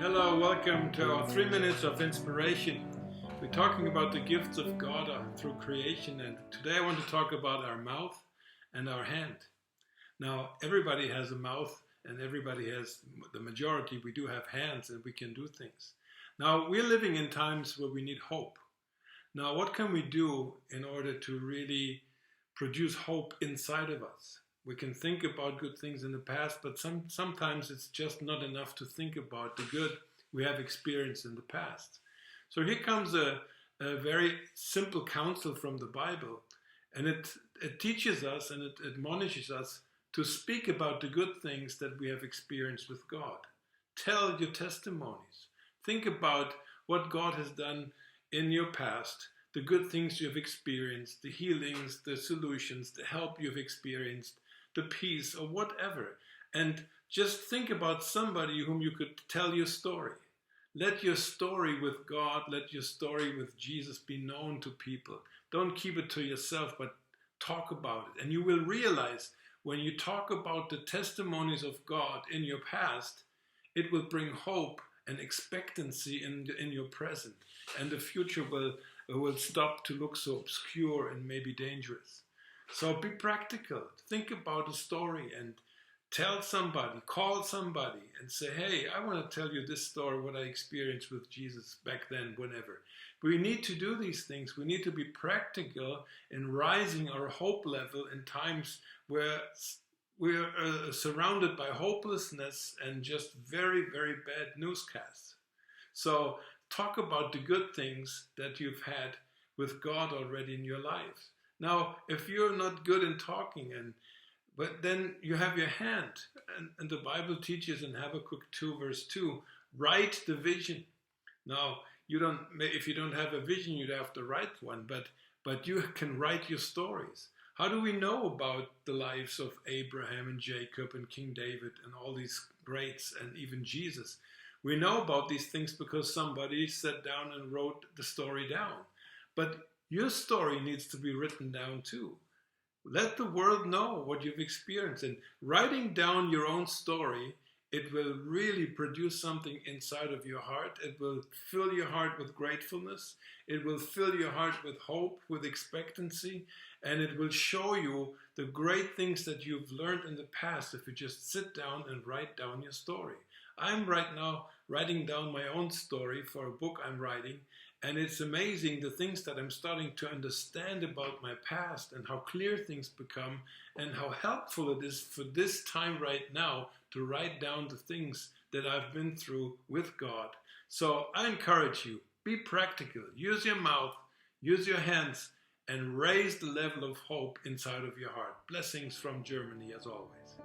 Hello, welcome to our 3 minutes of inspiration. We're talking about the gifts of God through creation, and today I want to talk about our mouth and our hand. Now, everybody has a mouth and everybody has, the majority, we do have hands and we can do things. Now, we're living in times where we need hope. Now, what can we do in order to really produce hope inside of us? We can think about good things in the past, but sometimes it's just not enough to think about the good we have experienced in the past. So here comes a very simple counsel from the Bible, and it teaches us and it admonishes us to speak about the good things that we have experienced with God. Tell your testimonies. Think about what God has done in your past, the good things you have experienced, the healings, the solutions, the help you've experienced, the peace or whatever, and just think about somebody whom you could tell your story. Let your story with God, let your story with Jesus be known to people. Don't keep it to yourself, but talk about it. And you will realize when you talk about the testimonies of God in your past, it will bring hope and expectancy in your present. And the future will stop to look so obscure and maybe dangerous. So be practical. Think about a story and tell somebody, call somebody and say, hey, I want to tell you this story, what I experienced with Jesus back then, whenever. We need to do these things. We need to be practical in rising our hope level in times where we're surrounded by hopelessness and just very, very bad newscasts. So talk about the good things that you've had with God already in your life. Now, if you're not good in talking, but then you have your hand, and the Bible teaches in Habakkuk 2 verse 2, write the vision. Now, if you don't have a vision, you'd have to write one, but you can write your stories. How do we know about the lives of Abraham and Jacob and King David and all these greats and even Jesus? We know about these things because somebody sat down and wrote the story down. But your story needs to be written down too. Let the world know what you've experienced. And writing down your own story, it will really produce something inside of your heart. It will fill your heart with gratefulness. It will fill your heart with hope, with expectancy. And it will show you the great things that you've learned in the past if you just sit down and write down your story. I'm right now writing down my own story for a book I'm writing. And it's amazing the things that I'm starting to understand about my past and how clear things become and how helpful it is for this time right now to write down the things that I've been through with God. So I encourage you, be practical, use your mouth, use your hands, and raise the level of hope inside of your heart. Blessings from Germany as always.